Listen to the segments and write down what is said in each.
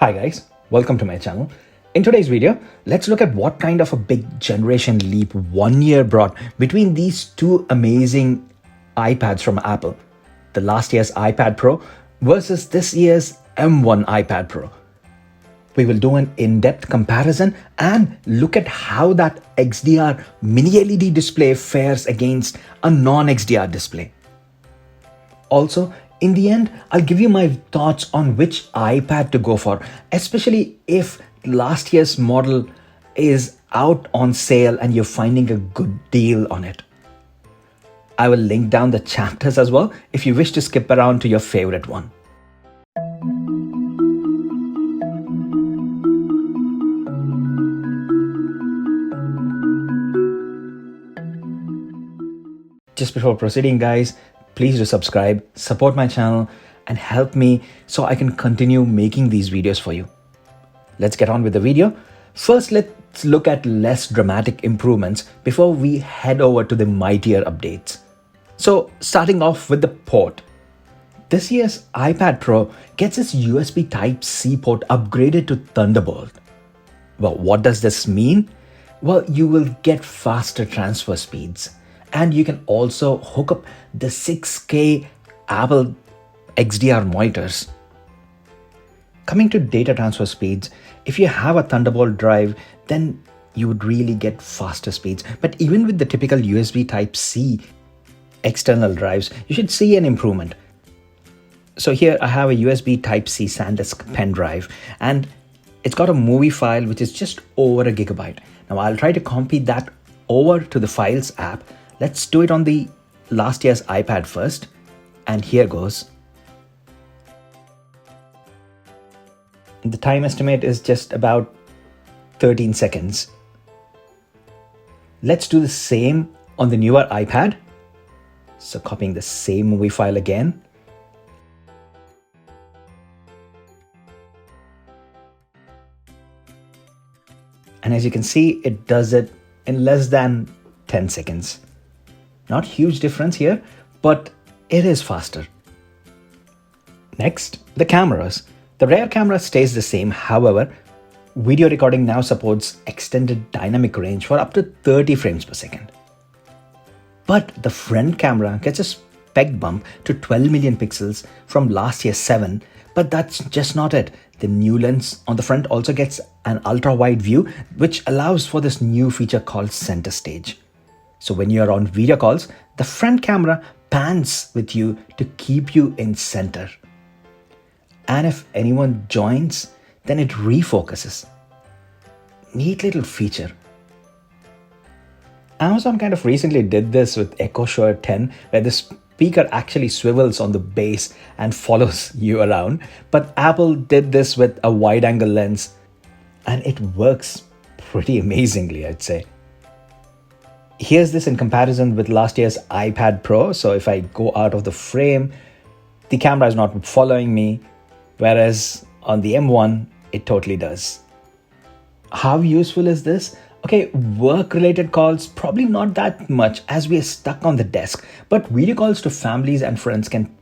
Hi guys, welcome to my channel. In today's video, let's look at what kind of a big generation leap 1 year brought between these two amazing iPads from Apple. The last year's iPad Pro versus this year's M1 iPad Pro. We will do an in-depth comparison and look at how that XDR mini LED display fares against a non-XDR display. Also, in the end, I'll give you my thoughts on which iPad to go for, especially if last year's model is out on sale and you're finding a good deal on it. I will link down the chapters as well if you wish to skip around to your favorite one. Just before proceeding, guys, please do subscribe, support my channel, and help me so I can continue making these videos for you. Let's get on with the video. First, let's look at less dramatic improvements before we head over to the mightier updates. So, starting off with the port. This year's iPad Pro gets its USB Type-C port upgraded to Thunderbolt. Well, what does this mean? Well, you will get faster transfer speeds. And you can also hook up the 6K Apple XDR monitors. Coming to data transfer speeds, if you have a Thunderbolt drive, then you would really get faster speeds. But even with the typical USB Type-C external drives, you should see an improvement. So here I have a USB Type-C SanDisk pen drive, and it's got a movie file which is just over a gigabyte. Now I'll try to copy that over to the Files app. Let's do it on the last year's iPad first, and here goes. The time estimate is just about 13 seconds. Let's do the same on the newer iPad. So copying the same movie file again. And as you can see, it does it in less than 10 seconds. Not huge difference here, but it is faster. Next, the cameras. The rear camera stays the same. However, video recording now supports extended dynamic range for up to 30 frames per second. But the front camera gets a spec bump to 12 million pixels from last year's 7, but that's just not it. The new lens on the front also gets an ultra-wide view, which allows for this new feature called center stage. So when you're on video calls, the front camera pans with you to keep you in center. And if anyone joins, then it refocuses. Neat little feature. Amazon kind of recently did this with Echo Show 10, where the speaker actually swivels on the base and follows you around. But Apple did this with a wide-angle lens, and it works pretty amazingly, I'd say. Here's this in comparison with last year's iPad Pro. So if I go out of the frame, the camera is not following me, whereas on the M1, it totally does. How useful is this? Okay, work-related calls, probably not that much as we are stuck on the desk, but video calls to families and friends can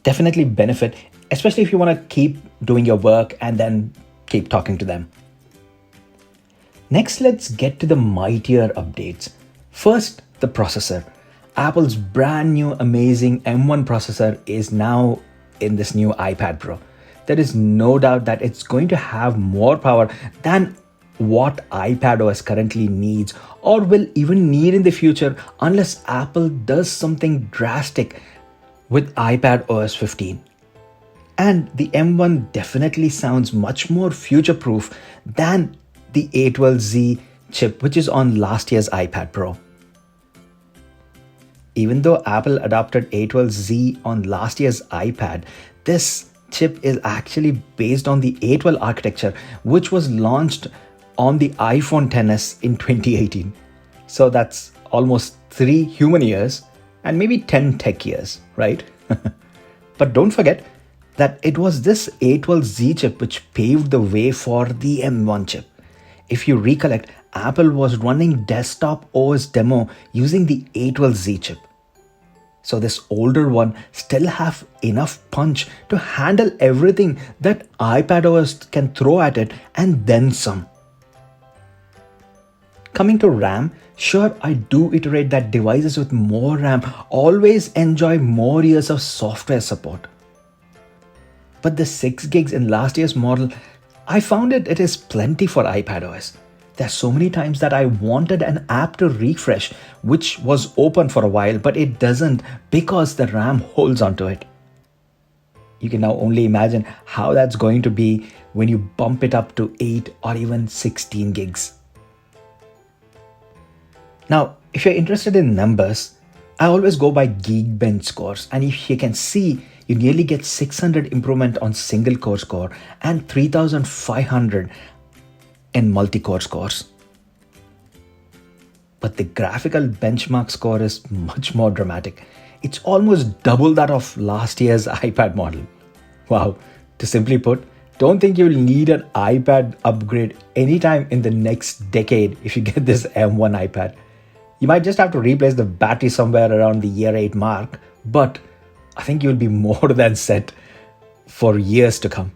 definitely benefit, especially if you want to keep doing your work and then keep talking to them. Next, let's get to the mightier updates. First, the processor. Apple's brand new amazing M1 processor is now in this new iPad Pro. There is no doubt that it's going to have more power than what iPadOS currently needs or will even need in the future unless Apple does something drastic with iPadOS 15. And the M1 definitely sounds much more future-proof than the A12Z chip, which is on last year's iPad Pro. Even though Apple adopted A12Z on last year's iPad, this chip is actually based on the A12 architecture, which was launched on the iPhone XS in 2018. So that's almost 3 human years and maybe 10 tech years, right? But don't forget that it was this A12Z chip which paved the way for the M1 chip. If you recollect, Apple was running desktop OS demo using the A12Z chip. So this older one still have enough punch to handle everything that iPadOS can throw at it and then some. Coming to RAM, sure, I do iterate that devices with more RAM always enjoy more years of software support. But the 6 gigs in last year's model, I found it is plenty for iPadOS. There's so many times that I wanted an app to refresh, which was open for a while, but it doesn't because the RAM holds onto it. You can now only imagine how that's going to be when you bump it up to 8 or even 16 gigs. Now, if you're interested in numbers, I always go by GeekBench scores, and if you can see, you nearly get 600 improvement on single core score and 3500 in multi-core scores. But the graphical benchmark score is much more dramatic. It's almost double that of last year's iPad model. Wow, to simply put, don't think you'll need an iPad upgrade anytime in the next decade if you get this M1 iPad. You might just have to replace the battery somewhere around the year 8 mark, but I think you'll be more than set for years to come.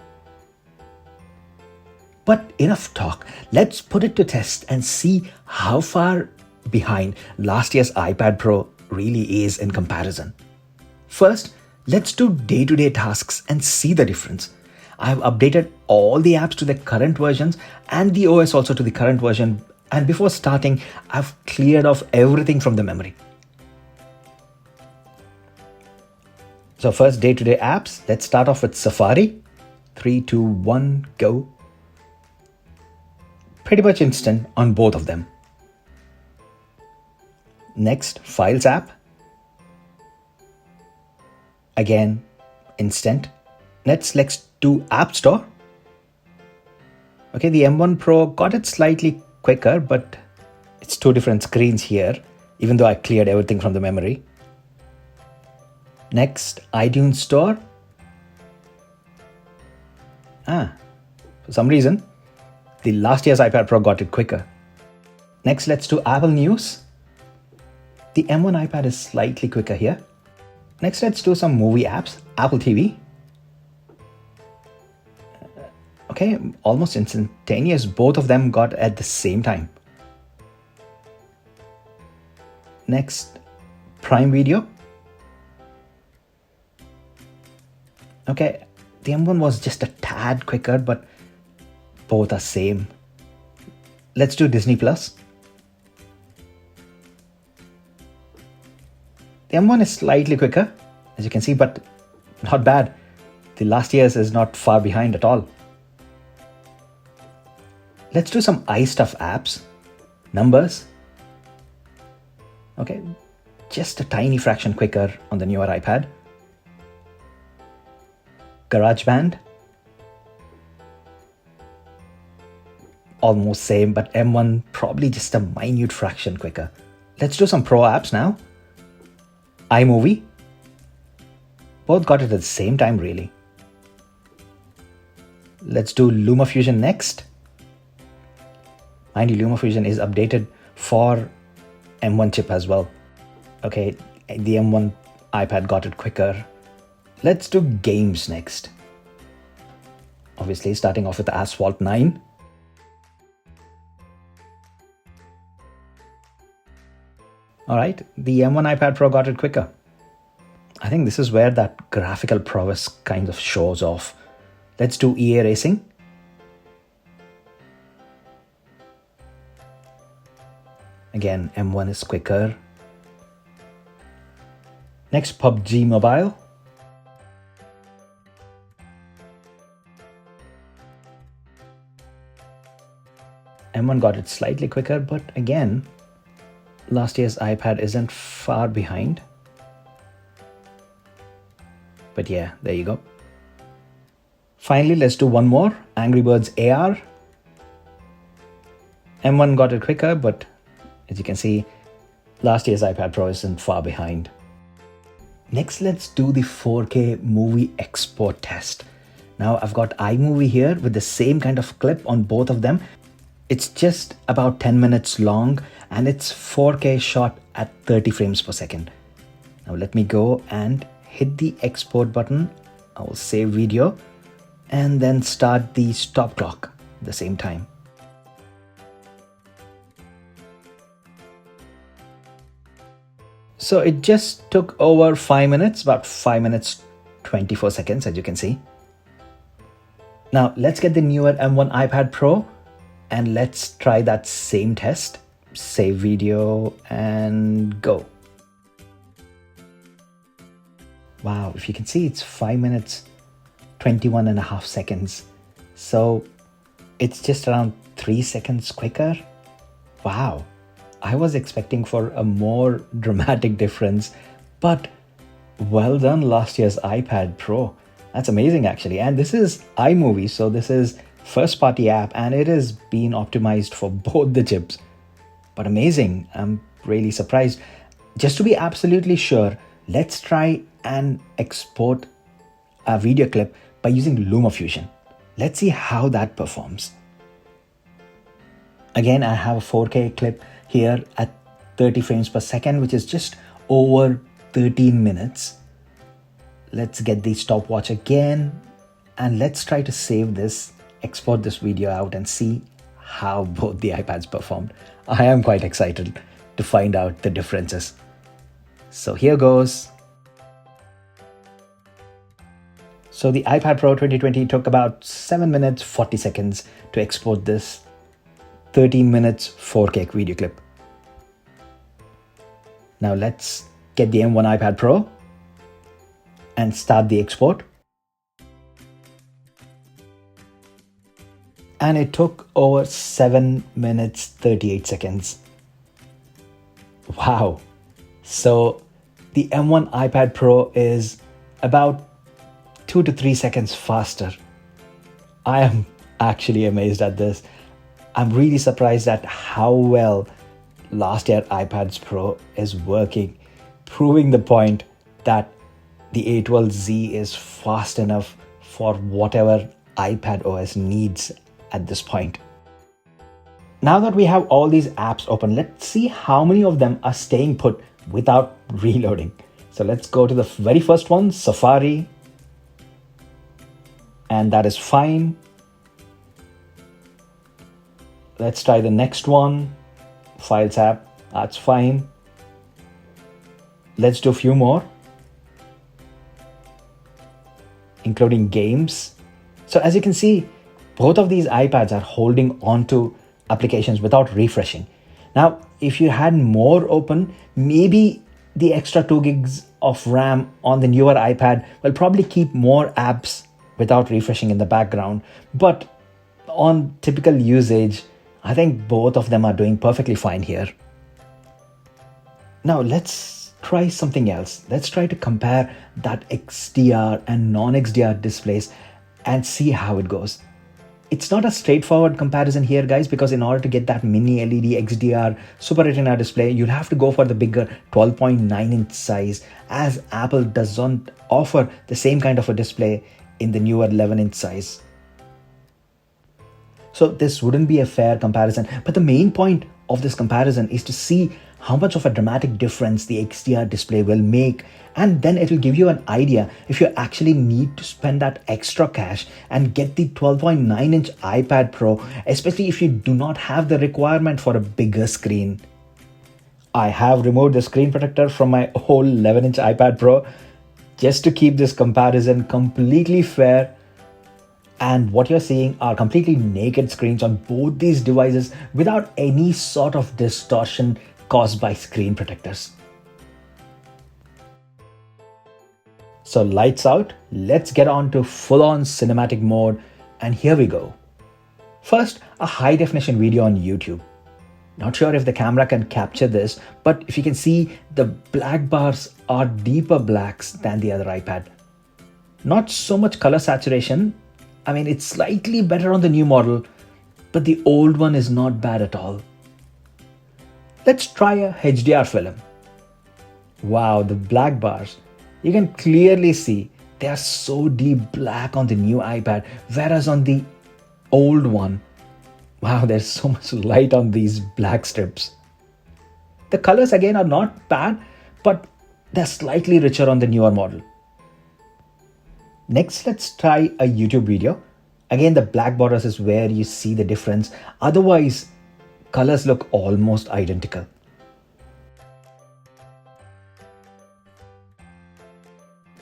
But enough talk, let's put it to test and see how far behind last year's iPad Pro really is in comparison. First, let's do day-to-day tasks and see the difference. I've updated all the apps to the current versions and the OS also to the current version, and before starting, I've cleared off everything from the memory. So first, day-to-day apps. Let's start off with Safari. 3, 2, 1, go. Pretty much instant on both of them. Next, Files app. Again, instant. Let's do App Store. Okay, the M1 Pro got it slightly quicker, but it's 2 different screens here, even though I cleared everything from the memory. Next, iTunes Store. For some reason, the last year's iPad Pro got it quicker. Next, let's do Apple News. The M1 iPad is slightly quicker here. Next, let's do some movie apps. Apple TV. Okay, almost instantaneous. Both of them got at the same time. Next, Prime Video. Okay, the M1 was just a tad quicker, but both are same. Let's do Disney Plus. The M1 is slightly quicker, as you can see, but not bad. The last year's is not far behind at all. Let's do some iStuff apps. Numbers. Okay, just a tiny fraction quicker on the newer iPad. GarageBand. Almost same, but M1 probably just a minute fraction quicker. Let's do some pro apps now. iMovie. Both got it at the same time, really. Let's do LumaFusion next. Mind you, LumaFusion is updated for M1 chip as well. Okay, the M1 iPad got it quicker. Let's do games next. Obviously, starting off with Asphalt 9. Alright, the M1 iPad Pro got it quicker. I think this is where that graphical prowess kind of shows off. Let's do EA Racing. Again, M1 is quicker. Next, PUBG Mobile. M1 got it slightly quicker, but again, last year's iPad isn't far behind. But yeah, there you go. Finally, let's do one more. Angry Birds AR. M1 got it quicker, but as you can see, last year's iPad Pro isn't far behind. Next, let's do the 4K movie export test. Now, I've got iMovie here with the same kind of clip on both of them. It's just about 10 minutes long and it's 4K shot at 30 frames per second. Now let me go and hit the export button. I will save video and then start the stop clock at the same time. So it just took over 5 minutes, about 5 minutes 24 seconds, as you can see. Now let's get the newer M1 iPad Pro and let's try that same test. Save video and go. Wow, if you can see, it's 5 minutes 21 and a half seconds. So it's just around 3 seconds quicker. Wow, I was expecting for a more dramatic difference, but well done, last year's iPad Pro. That's amazing actually. And this is iMovie, so this is first party app and it is being optimized for both the chips. But amazing, I'm really surprised. Just to be absolutely sure, let's try and export a video clip by using LumaFusion. Let's see how that performs. Again, I have a 4K clip here at 30 frames per second, which is just over 13 minutes. Let's get the stopwatch again and let's try to save this, export this video out and see how both the iPads performed. I am quite excited to find out the differences. So here goes. So the iPad Pro 2020 took about 7 minutes 40 seconds to export this 13 minutes 4K video clip. Now let's get the M1 iPad Pro and start the export. And it took over 7 minutes 38 seconds. Wow. So the M1 iPad Pro is about 2 to 3 seconds faster. I am actually amazed at this. I'm really surprised at how well last year iPads Pro is working, proving the point that the A12Z is fast enough for whatever iPad OS needs at this point. Now that we have all these apps open, let's see how many of them are staying put without reloading. So let's go to the very first one, Safari. And that is fine. Let's try the next one, Files app, that's fine. Let's do a few more, including games. So as you can see, both of these iPads are holding onto applications without refreshing. Now, if you had more open, maybe the extra 2 gigs of RAM on the newer iPad will probably keep more apps without refreshing in the background. But on typical usage, I think both of them are doing perfectly fine here. Now let's try something else. Let's try to compare that XDR and non-XDR displays and see how it goes. It's not a straightforward comparison here, guys, because in order to get that mini LED XDR Super Retina display, you'll have to go for the bigger 12.9-inch size, as Apple doesn't offer the same kind of a display in the newer 11-inch size. So this wouldn't be a fair comparison, but the main point of this comparison is to see how much of a dramatic difference the XDR display will make, and then it will give you an idea if you actually need to spend that extra cash and get the 12.9-inch iPad Pro, especially if you do not have the requirement for a bigger screen. I have removed the screen protector from my whole 11-inch iPad Pro just to keep this comparison completely fair. And what you're seeing are completely naked screens on both these devices without any sort of distortion caused by screen protectors. So lights out, let's get on to full-on cinematic mode, and here we go. First, a high definition video on YouTube. Not sure if the camera can capture this, but if you can see, the black bars are deeper blacks than the other iPad. Not so much color saturation. I mean, it's slightly better on the new model, but the old one is not bad at all. Let's try a HDR film. Wow, the black bars. You can clearly see they are so deep black on the new iPad, whereas on the old one, wow, there's so much light on these black strips. The colors again are not bad, but they're slightly richer on the newer model. Next, let's try a YouTube video. Again, the black borders is where you see the difference. Otherwise, colors look almost identical.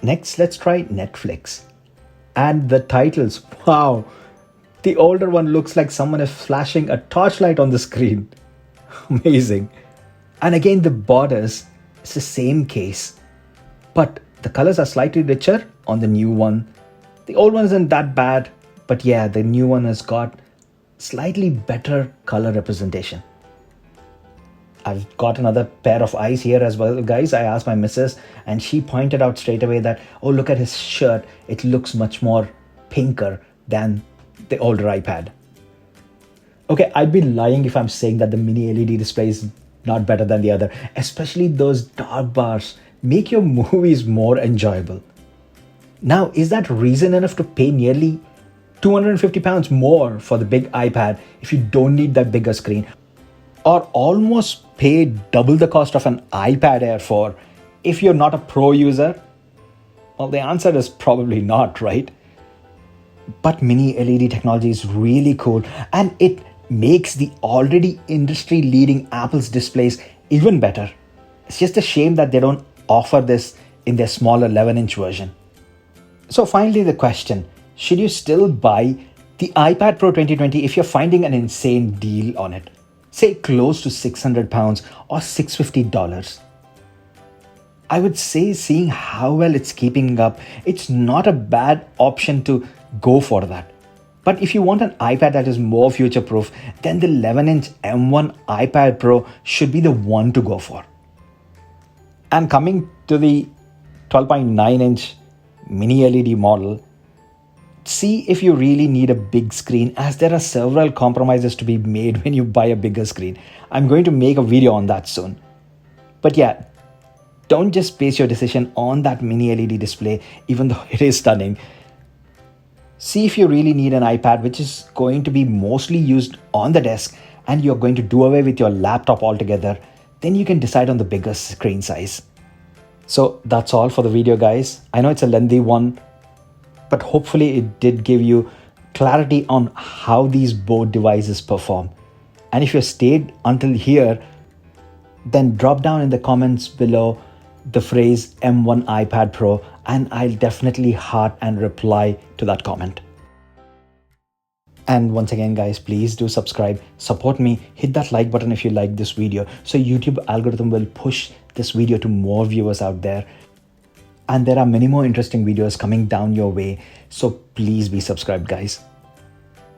Next, let's try Netflix. And the titles, wow, the older one looks like someone is flashing a torchlight on the screen. Amazing. And again, the borders, it's the same case, but the colors are slightly richer on the new one. The old one isn't that bad, but yeah, the new one has got slightly better color representation. I've got another pair of eyes here as well, guys. I asked my missus and she pointed out straight away that, oh, look at his shirt. It looks much more pinker than the older iPad. Okay, I'd be lying if I'm saying that the mini LED display is not better than the other, especially those dark bars make your movies more enjoyable. Now, is that reason enough to pay nearly £250 more for the big iPad if you don't need that bigger screen? Or almost pay double the cost of an iPad Air for if you're not a pro user? Well, the answer is probably not, right? But mini LED technology is really cool and it makes the already industry-leading Apple's displays even better. It's just a shame that they don't offer this in their smaller 11-inch version. So finally, the question, should you still buy the iPad Pro 2020 if you're finding an insane deal on it? Say close to £600 or $650. I would say, seeing how well it's keeping up, it's not a bad option to go for that. But if you want an iPad that is more future-proof, then the 11-inch M1 iPad Pro should be the one to go for. And coming to the 12.9-inch mini LED model, see if you really need a big screen, as there are several compromises to be made when you buy a bigger screen. I'm going to make a video on that soon. But yeah, don't just base your decision on that mini LED display, even though it is stunning. See if you really need an iPad which is going to be mostly used on the desk and you're going to do away with your laptop altogether, then you can decide on the bigger screen size. So that's all for the video, guys. I know it's a lengthy one, but hopefully it did give you clarity on how these both devices perform. And if you stayed until here, then drop down in the comments below the phrase M1 iPad Pro and I'll definitely heart and reply to that comment. And once again, guys, please do subscribe, support me, hit that like button if you like this video, so YouTube algorithm will push this video to more viewers out there. And there are many more interesting videos coming down your way, so please be subscribed, guys.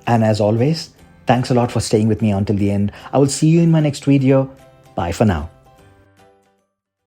And as always, thanks a lot for staying with me until the end. I will see you in my next video. Bye for now.